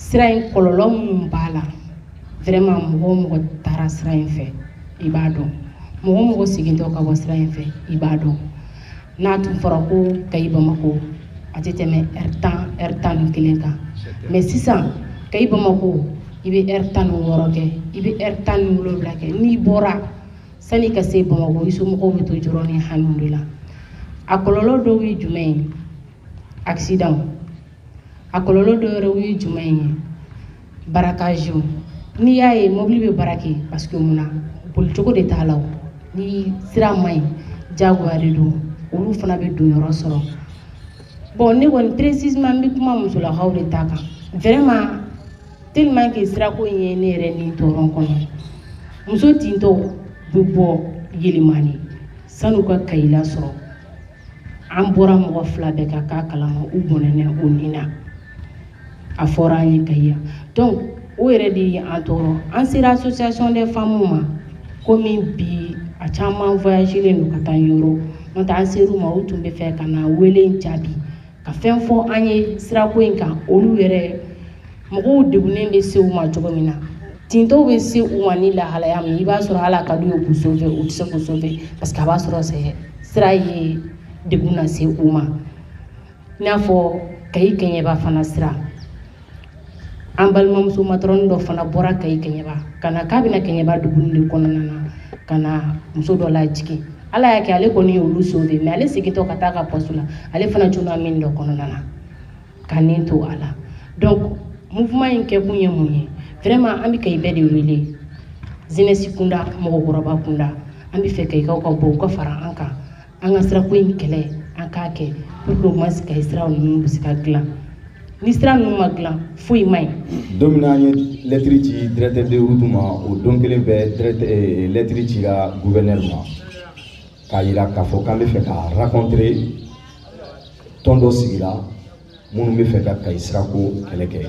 sira in kɔlɔlɔ minnu b'a la vraiment mɔgɔ mɔgɔ taara sira in fɛ i b'a dɔn mɔgɔ mɔgɔ sigintɔ ka bɔ sira in fɛ i b'a dɔn n'a tun fɔra ko Kayi Bamako a tɛ tɛmɛ heure 11 kan mais sisan Kayi Bamako i bɛ heure 16 kɛ i bɛ heure 17 kɛ n'i bɔra sani ka se Bamako i somɔgɔw bɛ to jɔrɔ ni hamiw de la a kɔlɔlɔ dɔw ye jumɛn ye accident a kɔlɔlɔ dɔw yɛrɛ ye jumɛn ye barakage n'i y'a ye mobili bɛ barake parce que mun na bolicogo de t'a la ni sira man ɲi diyagoya de don olu fana bɛ don yɔrɔ sɔrɔ bon ne kɔni précisément n bɛ kuma musolakaw de ta kan vraiment tellement que sirako in ye ne yɛrɛ ni tɔɔrɔ kɔnɔ muso tintɔ bɛ bɔ Yelemani sanu ka Kayi lasɔrɔ an bɔra mɔgɔ 2 bɛɛ ka k'a kalama u bɔnɛna o nin na a fɔra an ye Kayi donc o yɛrɛ de ye an tɔɔrɔ an sera association des femmes ma komi bi a caman voyagelen don ka taa yɔrɔ n'o tɛ an ser'u ma u tun bɛ fɛ ka na wele in jaabi ka fɛn fɔ an ye sirako in kan olu yɛrɛ mɔgɔw degunnen bɛ se u ma cogo min na tintɔw bɛ se u ma ni lahalaya min i b'a sɔrɔ hali a ka d'u ye k'u sauver u tɛ se k'u sauver parce que a b'a sɔrɔ sira ye degun lase u ma i n'a fɔ Kayi Kɛɲɛba fana sira an balimamuso matɔrɔni dɔ fana bɔra Kayi Kɛɲɛba ka na k'a bɛna Kɛɲɛba dugu de kɔnɔna na ka na muso dɔ lajigin ala y'a kɛ ale kɔni ye olu sauver mais ale segintɔ ka taa ka poste la ale fana cunna min dɔ kɔnɔna na ka nin to a la donc mouvement in kɛ kun ye mun ye vraiment an bɛ Kayi bɛɛ de wele jeunesse kunda mɔgɔkɔrɔba kunda an bɛ fɛ Kayikaw ka bɔ u ka fara an kan an ka sirako in kɛlɛ an k'a kɛ pour que au moins Kayi siraw ninnu bɛ se ka dilan ni sira ninnu ma dilan foyi ma ɲi. Don min na an ye lettre ci directeur de route ma o don kelen bɛɛ lettre cira gouverneur ma k'a yira k'a fɔ k'an bɛ fɛ ka rencontrer tɔn dɔ sigira minnu bɛ fɛ ka Kayi sirako kɛlɛ kɛ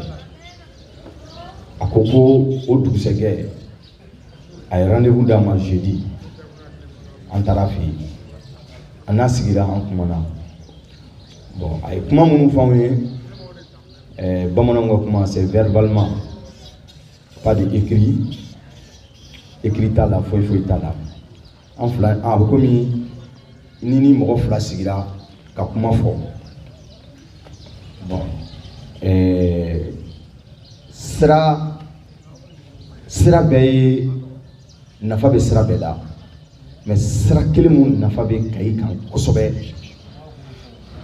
a ko ko o dugusɛjɛ a ye rendez-vous d'an ma jeudi an taara fɛ yen an n'a sigira an kumana bon a ye kuma minnu fɔ anw ye bamananw ka kuma c'est verbalement pas de écrit t'a la foyi t'a la an fila a bɛ komi ni mɔgɔ 2 sigira ka kuma fɔ bon sira bɛɛ ye nafa bɛ sira bɛɛ la mais sira kelen mun nafa bɛ Kayi kan kosɛbɛ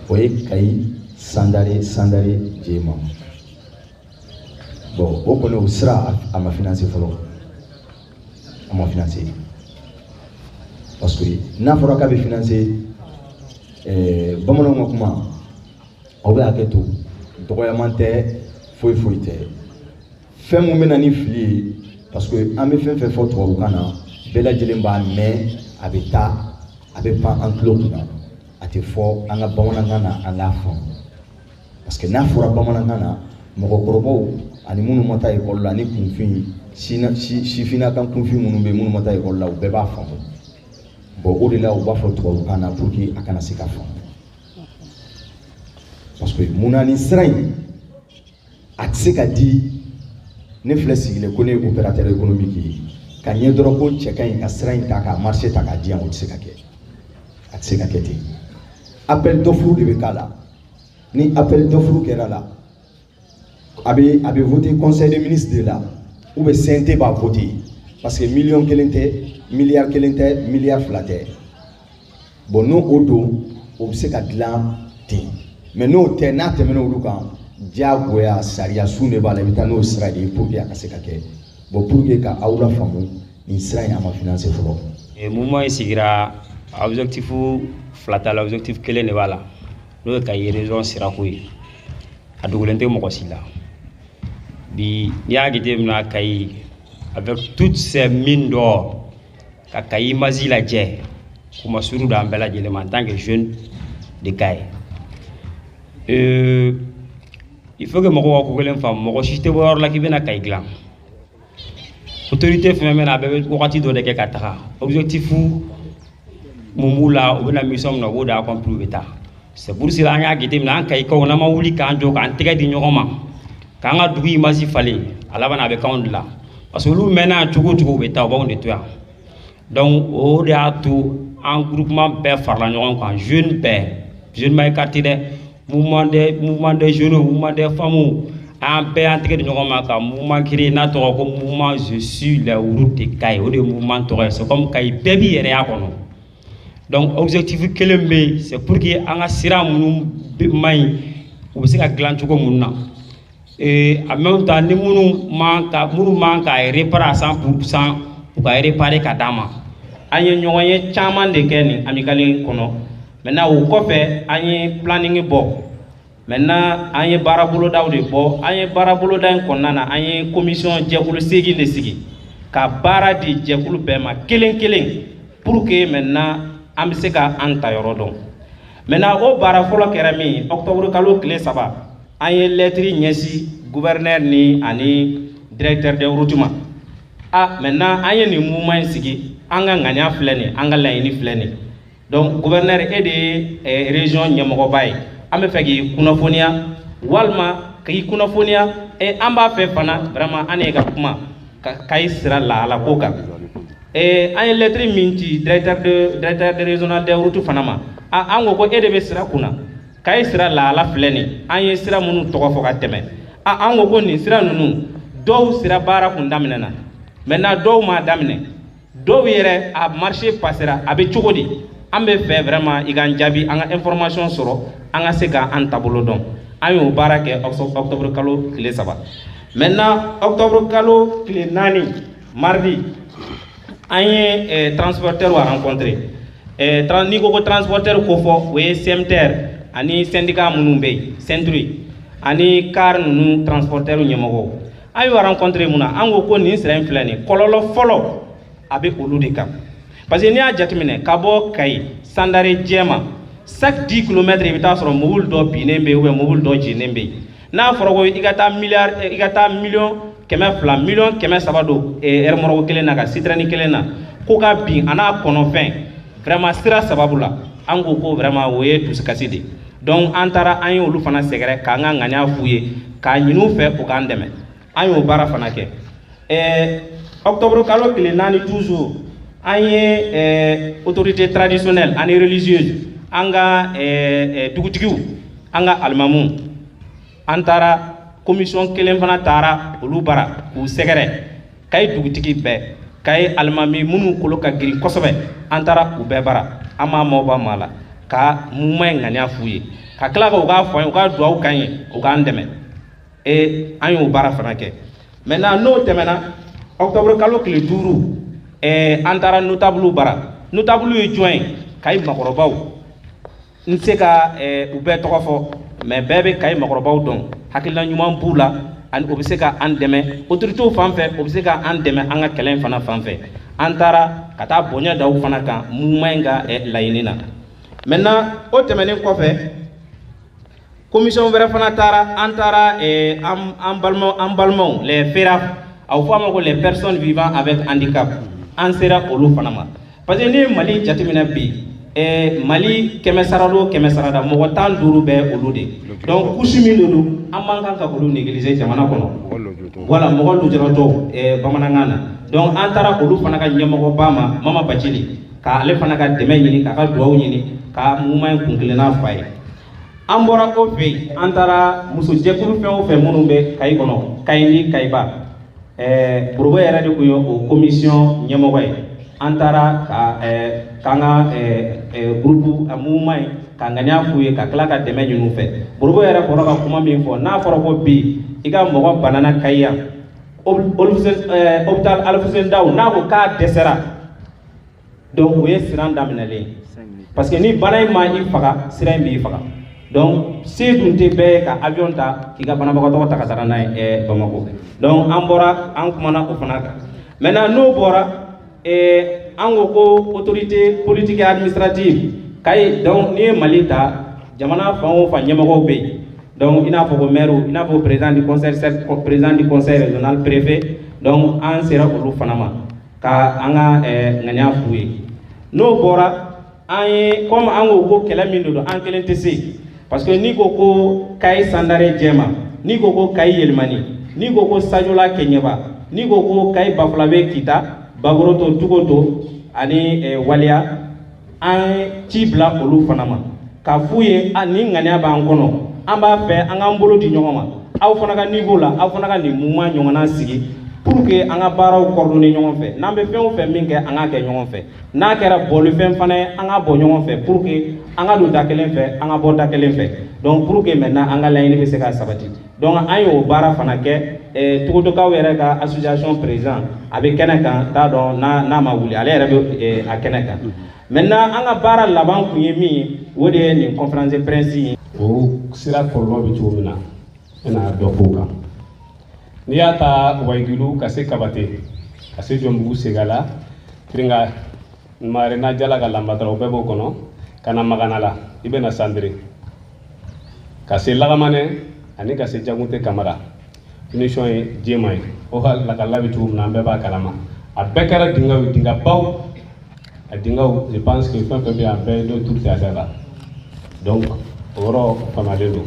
o ye Kayi Sandare Jema bon o kɔni o sira a ma financer fɔlɔ a ma financer parce que n'a fɔra k'a bɛ financer bamananw ka kuma aw bɛ hakɛ to dɔgɔyaman tɛ foyi tɛ fɛn mun bɛ na ni fili ye parce que an bɛ fɛn fɔ tubabukan na bɛɛ lajɛlen b'a mɛn a bɛ taa a bɛ pan an tulo kunna a tɛ fɔ an ka bamanankan na an k'a faamu parce que n'a fɔra bamanankan na mɔgɔkɔrɔbaw ani minnu ma taa ekɔli la ni kunfin sifinnakan kunfin minnu bɛ minnu ma taa ekɔli la u bɛɛ b'a faamu bon o de la u b'a fɔ tubabukan na pour que a kana se ka faamu parce que munna ni sira in a tɛ se ka di ne filɛ sigilen ko ne ye opérateur économique ye ka ɲɛ dɔrɔn ko cɛ ka ɲi ka sira in ta ka marché ta k'a di yan o tɛ se ka kɛ a tɛ se ka kɛ ten appel d'offre de bɛ k'a la ni appel d'offre kɛra la a bɛ voter conseil des ministres de la ou bien CNT b'a voter parce que million kelen tɛ miliyari kelen tɛ miliyari 2 tɛ bon n'o o don o bɛ se ka dilan ten mais n'o tɛ n'a tɛmɛna olu kan diyagoya sariya sun de b'a la i bɛ taa n'o sira de ye pour que a ka se ka kɛ bon pour que ka aw la faamu nin sira in a ma financer fɔlɔ. Mouvement in sigira objectif 2 t'a la objectif kelen de b'a la n'o ye Kayi région sirako ye a dogolen tɛ mɔgɔ si la bi n'i y'a jateminɛ Kayi avec toutes ces mines d'or ka Kayi masi lajɛ k'u ma suru d'an bɛɛ lajɛlen ma en tant que jeune de Kayi il faut que mɔgɔw ka ko kelen faamu mɔgɔ si tɛ bɔ yɔrɔ la k'i bɛna Kayi dilan autorité fɛn fɛn na a bɛɛ bɛ wagati dɔ de kɛ ka taga objectif mun b'u la u bɛna mission min na u b'o de accomplir u bɛ taa c'est pour cela an y'a jateminɛ an Kayikaw n'an ma wuli k'an jɔ k'an tɛgɛ di ɲɔgɔn ma k'an ka dugu image falen a laban a bɛ k'anw de la parce que olu mɛnna cogo o cogo u bɛ taa u b'anw de to yan donc o de y'a to an groupement bɛɛ farala ɲɔgɔn kan jeune bɛɛ jeune ma ye quartier dɛ mouvement des jeunes mouvement des femmes an bɛɛ y'an tɛgɛ di ɲɔgɔn ma ka mouvement créer n'a tɔgɔ ko mouvement je suis les routes de Kayi o de ye mouvement tɔgɔ ye c'est comme Kayi bɛɛ b'i yɛrɛ y'a kɔnɔ donc objectif kelen bɛ yen c'est pour que an ka sira minnu man ɲi u bɛ se ka dilan cogo minnu na en même temps ni minnu man ka réparer à 100% u ka réparer ka d'an ma. An ye ɲɔgɔn ye caman de kɛ nin amicale kɔnɔ maintenant o kɔfɛ an ye planning bɔ maintenant an ye baara bolodaw de bɔ an ye baara boloda in kɔnɔna na an ye commission jɛkulu 8 de sigi ka baara di jɛkulu bɛɛ ma kelen kelen pour que maintenant an bɛ se ka an ta yɔrɔ dɔn maintenant o baara fɔlɔ kɛra min octobre kalo tile 3 an ye lettre ɲɛsi gouverneur ni ani directeur de route ma maintenant an ye nin mouvement in sigi an ka ŋaniya filɛ nin an ka laɲini filɛ nin donc gouverneur e de ye région ɲɛmɔgɔba ye an bɛ fɛ k'i kunnafoniya walima k'i kunnafoniya an b'a fɛ fana vraiment an ye ka kuma Kayi sira lahala ko kan an ye lettre min ci directeur de régional des routes fana ma an ko e de bɛ sira kunna Kayi sira lahala filɛ nin an ye sira minnu tɔgɔ fɔ ka tɛmɛ an ko nin sira ninnu dɔw sira baara kun daminɛna maintenant dɔw m'a daminɛ dɔw yɛrɛ a marché passera a bɛ cogo di an bɛ fɛ vraiment i k'an jaabi an ka information sɔrɔ an ka se ka an taabolo dɔn an y'o baara kɛ octobre kalo tile 3 maintenant octobre kalo tile 4 mardi an ye transporteur wa rencontré n'i ko transporteur ko fɔ o ye CMTR ani syndicat minnu bɛ yen Centrui ani car ninnu transporteur ɲɛmɔgɔw an y'o rencontré mun na an ko nin sira in filɛ nin kɔlɔlɔ fɔlɔ a bɛ olu de kan parce que n'i y'a jateminɛ ka bɔ Kayi Sandare Jɛma chaque 10 km i bɛ taa sɔrɔ mobile dɔ binnen bɛ yen ou bien mobile dɔ jenen bɛ yen n'a fɔra ko i ka taa million 200 million 300 don remorque kelen na ka Citroën kelen na ko ka bin a n'a kɔnɔfɛn vraiment sira sababu la an ko vraiment o ye dusukasi de donc an taara an ye olu fana sɛgɛrɛ k'an ka ŋaniya f'u ye k'a ɲini u fɛ u k'an dɛmɛ an y'o baara fana kɛ octobre kalo tile 4 toujours an ye autorité traditionnelle ani religieuse an ka dugutigiw an ka alimamu an taara commission kelen fana taara olu bara k'u sɛgɛrɛ Kayi dugutigi bɛɛ Kayi alimami minnu kolo ka girin kosɛbɛ an taara u bɛɛ bara an m'a mɔbɔ maa la ka mouvement in ŋaniya f'u ye ka tila ka u k'a fɔ an ye u ka duwawu k'an ye u k'an dɛmɛ an y'o baara fana kɛ maintenant n'o tɛmɛna octobre kalo tile 5 an taara notable bara notable ye jɔn ye Kayi makɔrɔbaw n se ka u bɛɛ tɔgɔ fɔ mais bɛɛ bɛ Kayi makɔrɔbaw dɔn hakilina ɲuman b'u la ani o bɛ se ka an dɛmɛ autorités fan fɛ o bɛ se ka an dɛmɛ an ka kɛlɛ in fana fan fɛ an taara ka taa bonya da u fana kan mouvement in ka laɲini na maintenant o tɛmɛnen kɔfɛ commission wɛrɛ fana taara an taara an balimaw les FERAF a bɛ fɔ a ma ko les personnes vivant avec handicap an sera olu fana ma parce que n'i ye Mali jateminɛ bi Mali 100 sara o 100 sara mɔgɔ 15 bɛ olu de donc couche min de don an man kan ka olu négliger jamana kɔnɔ voilà mɔgɔ lujuratɔ bamanankan na donc an taara olu fana ka ɲɛmɔgɔba ma Mama Bacili k'ale fana ka dɛmɛ ɲini k'a ka duwawu ɲini ka mouvement in kunkilenna f'a ye an bɔra o fɛ yen an taara musojɛkulu fɛn o fɛn minnu bɛ Kayi kɔnɔ Kayi ni Kayiba Borobo yɛrɛ de tun ye o commission ɲɛmɔgɔ ye an taara k'an ka groupe mouvement in ka ŋaniya f'u ye ka tila ka dɛmɛ ɲini u fɛ Borobo yɛrɛ bɔra ka kuma min fɔ n'a fɔra ko bi i ka mɔgɔ banana Kayi yan hôpital Alfuseni Dawu n'a ko k'a dɛsɛra donc o ye siran daminɛlen parce que ni bana in ma i faga sira in b'i faga donc se dun tɛ bɛɛ ye ka avion ta k'i ka banabagatɔ ta ka taa n'a ye Bamako donc an bɔra an kumana o fana kan maintenant n'o bɔra an ko autorité politique et administrative Kayi donc n'i ye Mali ta jamana fan o fan ɲɛmɔgɔw bɛ yen donc i n'a fɔ ko maire i n'a fɔ président du conseil régional préfet donc an sera olu fana ma ka an ka ŋaniya f'u ye n'o bɔra an ye comme an ko kɛlɛ min don an kelen tɛ se parce que n'i ko ko Kayi Sandare Jɛma ni ko Kayi Yelimani, ni ko Sajola Kenyeba, ni ko Kayi Bafulabe Kita, Bagoroto Tugoto, ani Walia, an ci bila olu fana ma ka fu ye ni ŋaniya b'an kɔnɔ an b'a fɛ an k'an bolo di ɲɔgɔn ma aw fana ka niveau la aw fana ka nin mouvement ɲɔgɔnna sigi pour que an ka baaraw coordonner ɲɔgɔn fɛ n'an bɛ fɛn o fɛn min kɛ an k'a kɛ ɲɔgɔn fɛ n'a kɛra bɔlifɛn fana ye an ka bɔ ɲɔgɔn fɛ pour que an ka don da kelen fɛ an ka bɔ da kelen fɛ donc pour que maintenant an ka laɲini bɛ se ka sabati donc an y'o baara fana kɛ Togotokaw yɛrɛ ka association président a bɛ kɛnɛ kan t'a dɔn n'a ma wuli ale yɛrɛ bɛ a kɛnɛ kan. Maintenant an ka baara laban kun ye min o de ye nin conférence de presse ye o sira kɔlɔlɔ bɛ cogo min na bɛna dɔ k'o kan n'i y'a ta Wayigilu ka se Kabate ka se Jɔnbugu Segala Tiringa Marena Jala ka Lambatara o bɛɛ b'o kɔnɔ ka na Magana la i bɛna Sandere ka se Lagamane ani ka se Jagunte Kamara finition ye jɛma ye o lakala bɛ cogo min na an bɛɛ b'a kalama a bɛɛ kɛra dingaw ye dingabaw a dingaw je pense que fɛn fɛn bɛ yan bɛɛ dɔ turu tɛ a la donc o yɔrɔ faamuyalen don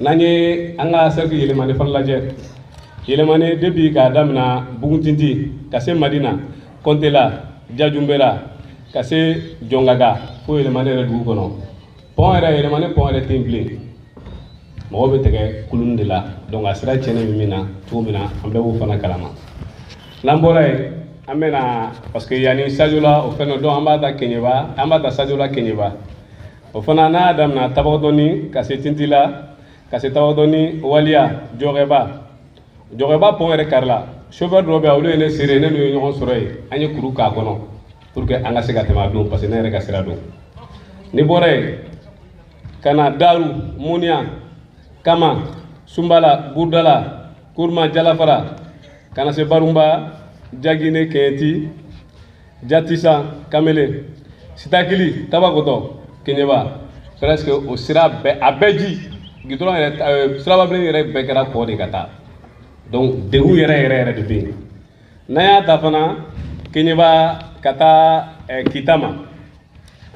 n'an ye an ka cercle yɛlɛmani fana lajɛ yɛlɛmani depuis k'a daminɛ Buguntinti ka se Madina Kontela Jajumbera ka se Jɔngaga fo yɛlɛmani yɛrɛ dugu kɔnɔ pont yɛrɛ yɛlɛmani pont yɛrɛ tɛ yen bilen mɔgɔw bɛ tɛgɛ kulun de la donc a sira tiɲɛnen bɛ min na cogo min na an bɛɛ b'o fana kalama n'an bɔra yen an bɛna parce que yanni Sajola o fɛn dɔn an b'a ta Keɲeba an b'a ta Sajola Keɲeba o fana n'a y'a daminɛ Tabakɔtɔni ka se Tintila ka se Tabakɔtɔni Waliya Jɔgɛba pont yɛrɛ karila chauffeur dɔw bɛ yen olu ye ne seere ne n'u ye ɲɔgɔn sɔrɔ yen an ye kuru k'a kɔnɔ pour que an ka se ka tɛmɛ a don parce que ne yɛrɛ ka sira don ni bɔra yen ka na Daru Muniya Kama Sumbala Burdala Kurma Jalafara ka na se Barumba Jagine Kenti Jatisa Kamele Sitakili Tabakɔtɔ Keɲeba presque o sira bɛɛ a bɛɛ ji gidɔrɔn yɛrɛ sirababilen yɛrɛ bɛɛ kɛra kɔ de ka taa donc degun yɛrɛ de bɛ yen n'an y'a ta fana Keɲeba ka taa Kitama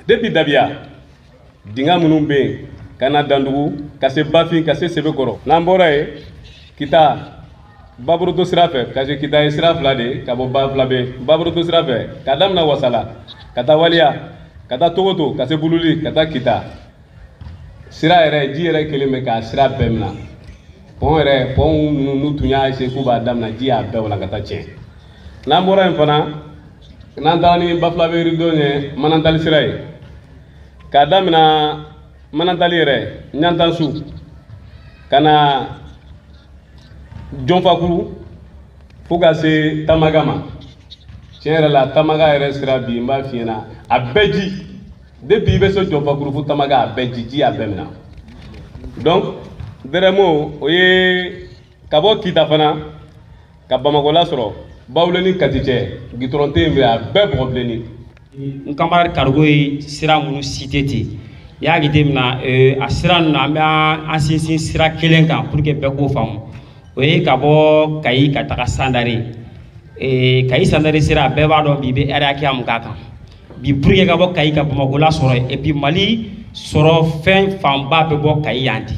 depuis Dabiya dinga minnu bɛ yen ka na Dandugu ka se Bafin ka se Sebekɔrɔ n'an bɔra yen Kita Baboroto sira fɛ ka se Kita ye sira fila de ka bɔ Bafulabe Baboroto sira fɛ ka daminɛ Wasala ka taa Waliya ka taa Togoto ka se Bululi ka taa Kita sira yɛrɛ ji yɛrɛ kelen bɛ k'a sira bɛɛ minɛ pont n'u tun y'a essayer k'u b'a daminɛ ji y'a bɛɛ wala ka taa tiɲɛ n'an bɔra yen fana n'an taara ni Bafulabe Yiridon ye Manantali sira ye k'a daminɛ Manantali yɛrɛ Ɲantansu ka na Jɔnfakuru fo ka se Tamaga ma tiɲɛ yɛrɛ la Tamaga yɛrɛ sira bi n b'a f'i ɲɛna a bɛɛ ji depuis i bɛ se Jɔnfakuru fo Tamaga a bɛɛ ji a bɛɛ minɛ donc Dɛrɛmo o ye ka bɔ Kita fana ka Bamakɔ lasɔrɔ Bawuleni Kati cɛ gitɔrɔn tɛ yen a bɛɛ bɔgɔbilenni n camarade Karigo ye sira minnu cité ten i y'a jateminɛ a sira ninnu an bɛ an sinsin sira kelen kan pour que bɛɛ k'o faamu o ye ka bɔ Kayi ka taga Sandare Kayi Sandare sira bɛɛ b'a dɔn bi bɛ heure hakɛya mun k'a kan bi pour que ka bɔ Kayi ka Bamakɔ lasɔrɔ et puis Mali sɔrɔ fɛn fanba bɛ bɔ Kayi yan de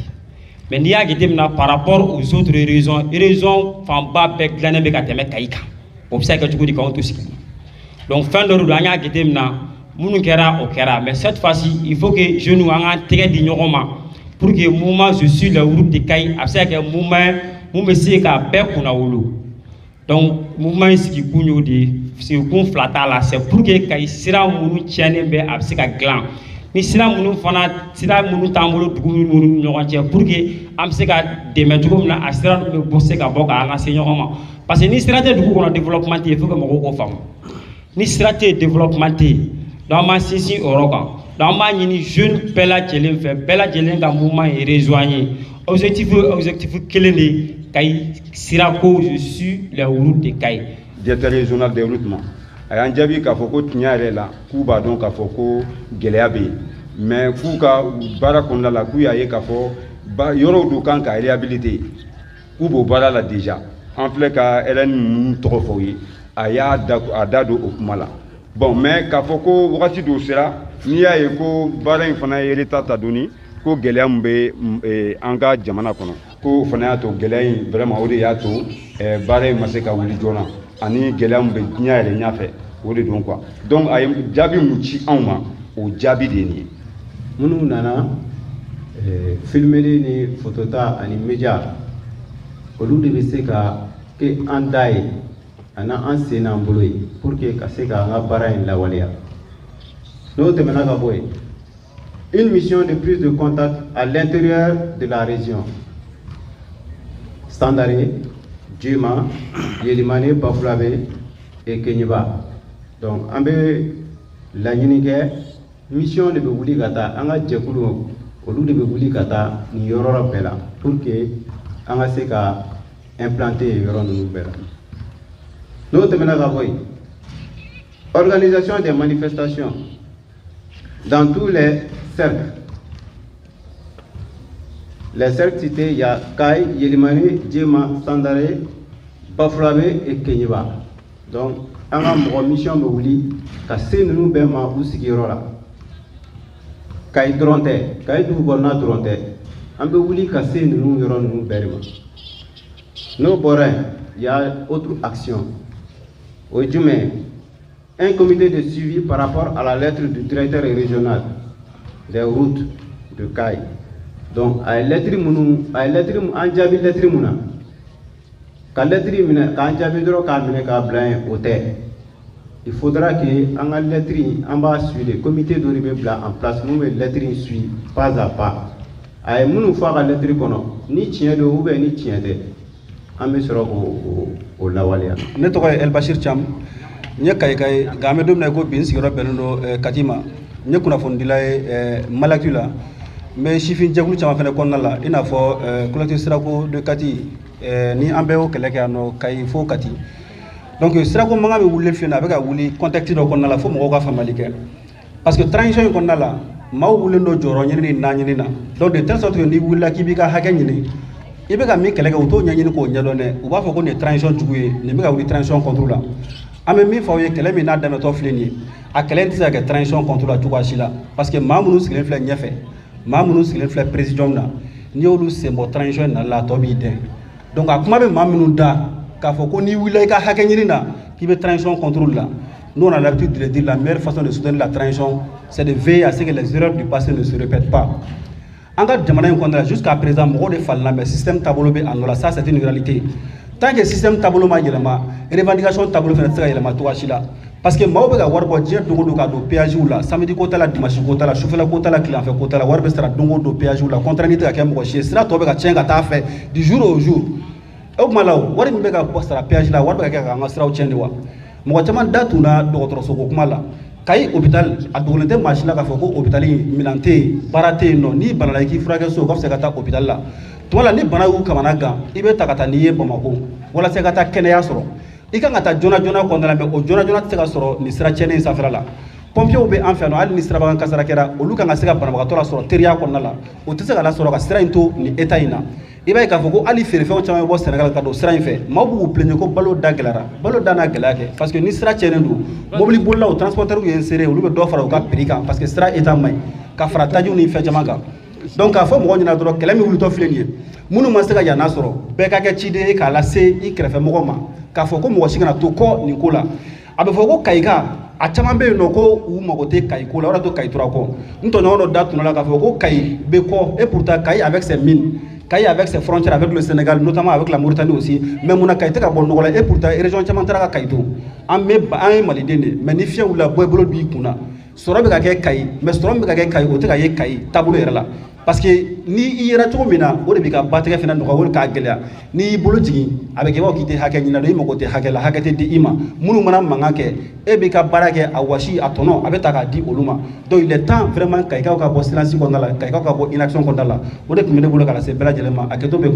mais n'i y'a jateminɛ par rapport aux autres régions fanba bɛɛ dilannen bɛ ka tɛmɛ Kayi kan o bɛ se ka kɛ cogo di k'anw to sigi donc fɛn dɔ de don an y'a jateminɛ minnu kɛra o kɛra mais cette fois-ci il faut que jeunes an k'an tɛgɛ di ɲɔgɔn ma pour que mouvement je suis la route de Kayi a bɛ se ka kɛ mouvement mun bɛ se ka bɛɛ kunna wolo donc mouvement in sigikun y'o de ye sigikun fila t'a la c'est pour que Kayi sira minnu tiɲɛnen bɛ a bɛ se ka dilan ni sira minnu t'an bolo dugu minnu ni ɲɔgɔn cɛ pour que an bɛ se ka dɛmɛ cogo min na a sira ninnu bɛ se ka bɔ k'an lase ɲɔgɔn ma parce que ni sira tɛ dugu kɔnɔ développement tɛ yen il faut que mɔgɔw k'o faamu ni sira tɛ yen développement tɛ yen donc an b'an sinsin o yɔrɔ kan donc an b'a ɲini jeune bɛɛ lajɛlen fɛ bɛɛ lajɛlen ka mouvement ye rejoindre objectif kelen de ye Kayi sira ko je suis la route de Kayi. Directeur régional développement a y'an jaabi k'a fɔ ko tiɲɛ yɛrɛ la k'u b'a dɔn k'a fɔ ko gɛlɛya bɛ yen mais f'u ka baara kɔnɔna la k'u y'a ye k'a fɔ yɔrɔw do kan ka réhabiliter k'u b'o baara la déjà an filɛ ka LN ninnu tɔgɔ fɔ ye a y'a da don o kuma la bon mais k'a fɔ ko wagati dɔw sera n'i y'a ye ko baara in fana ye retard ta doni ko gɛlɛya min bɛ an ka jamana kɔnɔ ko fana y'a to gɛlɛya in vraiment o de y'a to baara in ma se ka wuli joona ani gɛlɛya min bɛ diɲɛ yɛrɛ ɲɛfɛ o de don quoi donc a ye jaabi mun ci anw ma o jaabi de ye nin ye. minnu nana filmeli ni photota ani media olu de bɛ se ka kɛ an da ye ani an sen n'an bolo ye pour que ka se ka an ka baara in lawaleya n'o tɛmɛna ka bɔ yen une mission de prise de contact à l'intérieur de la région Sandare, Djuma, Yelimane, Bafulabe et Kenyeba. Donc, on peut la mission de Bouli Gata, on a Djekulu, au lieu de Bouli Gata, ni Yorora Bella, pour que on a se ka implanter Yoron Bella. Notre menagaboy, organisation des manifestations dans tous les cercles. Les cercles cités, il y a Kai, Yelimane, Djema, Sandare, Bafulabe et Kenyeba. Donc, on a une mission de Bouli, que nous bema ou Sigirora. Kai Dronte, Kai Dougona Dronte, on peut Bouli, que nous Yoron nous berma. Nos borins, il y a autre action. Au Djumé, un comité de suivi par rapport à la lettre du directeur régional des routes de Kai. Donc, à lettre anjabi lettre muna. Ka lettre mina ka anjabi dro ka mina ka blanc hôtel. Il faudra que en lettre en bas suivre le comité d'oribé blanc en place nous les lettres suivent pas à pas. Ay munu fa ka lettre kono ni tien do ou ben ni tien de. An be soro o lawalia. Ne to El Bashir Cham. Nye kay game dum na ko bin sigoro benno Katima. Nye kuna fondila Malakula. Mais chifin jaglu chama fene konna la ina fo collectif sirako de Kati ni ambeo keleke ano kay fo Kati. Donc sirako manga be wulle fena be ka wuli contexte do konna la fo mo ka famalike. Parce que transition konna la ma wulle no joro nyini na nyini na. Donc de telle sorte que ni wulla ki bi ka haka nyini ibe ka mi keleke uto nyini ko nyalone u ba fo ko ni transition juguye ni be ka wuli transition contre la. Ame mi fa ye kele mi na dame to fleni a kele tisa ke transition contre la tuwa shila parce que mamunu silen fle nyefe mamunu silen fle président na ni olu sembo transition na la to bi den donc a kuma be mamunu da ka fo ko ni wila ka hakanyini na ki be transition contre la nous on a l'habitude de le dire la meilleure façon de soutenir la transition c'est de veiller à ce que les erreurs du passé ne se répètent pas en cas de jamana en jusqu'à présent mo de falla mais système tabolo be en ça c'est une réalité. Tant que le système tableau ma yelema revendication tableau fena tsaka yelema to ashila parce que mawbe ga warbo je dongo do ka do péage la samedi ko tala dimanche ko tala chauffeur ko tala client fait ko tala warbe sera dongo do péage la contrainte ka kemo ko che sera to be ga tchenga ta fait du jour au jour e malaw wari mbe ga postara péage la warbe ga ka ngasra o chende wa mo taman datu na do tro so ko kumala kai hôpital a dogolente machine ka foko hôpital milante barate no ni banala ki frage so ko se ka ta hôpital la tola ni bana yu kamana gan ibe takata ni ye Bamako wala se ka ta kɛnɛya sɔrɔ i kan ka ta jona jona kɔnɔna mais o jona jona tɛ se ka sɔrɔ ni sira cɛnni sanfɛla la pompiers bɛ an fɛ no hali ni sirabakan kasara kɛra olu kan ka se ka banabagatɔ la sɔrɔ teriya kɔnɔna la o tɛ se ka la sɔrɔ ka sira in to ni état in na i b'a ye k'a fɔ ko hali feerefɛnw caman bɛ bɔ Sénégal ka don sira in fɛ maaw b'u plaignre ko balo da gɛlɛyara balo da n'a gɛlɛya kɛ parce que ni sira cɛnnen don mobili bolilaw transporteurs ye inséré olu bɛ dɔ fara u ka prix kan parce que sira état man ɲi ka fara tajiw ni fɛn caman kan donc k'a fɔ mɔgɔ ɲɛna dɔrɔn kɛlɛ min wulitɔ filɛ nin ye minnu ma se ka yana sɔrɔ bɛɛ ka kɛ ciden ye k'a lase i kɛrɛfɛ mɔgɔ ma k'a fɔ ko mɔgɔ si kana to kɔ nin ko la a bɛ fɔ ko kayika a caman bɛ yen nɔ ko u mago tɛ kayi ko la o de to kayi tora kɔ n tɔɲɔgɔn dɔ da tunna la k'a fɔ ko kayi bɛ kɔ et pourtant kayi avec ses mines kayi avec ses frontières avec le Sénégal notamment avec la Mauritanie aussi mais mun na kayi tɛ ka bɔ nɔgɔ la et pourtant région caman taara ka kayi to an ye maliden de mais ni fiɲɛ wulila bɔ i bolo b'i kunna sɔrɔ bɛ ka kɛ kayi mais sɔrɔ min bɛ ka kɛ kayi o tɛ ka ye kayi taabolo yɛrɛ la parce que ni i yera cogo min na o de b'i ka batigɛ fana nɔgɔya o de k'a gɛlɛya n'i y'i bolo jigin a bɛ kɛ i b'a fɔ k'i tɛ hakɛ ɲini na i mago tɛ hakɛ la hakɛ tɛ di i ma minnu mana mankan kɛ e b'i ka baara kɛ a wasi a tɔnɔ a bɛ ta k'a di olu ma donc il est temps vraiment kayikaw ka bɔ silence kɔnɔna la kayikaw ka bɔ inaction kɔnɔna la o de tun bɛ ne bolo ka lase bɛɛ lajɛlen ma a kɛtɔ bɛ kuma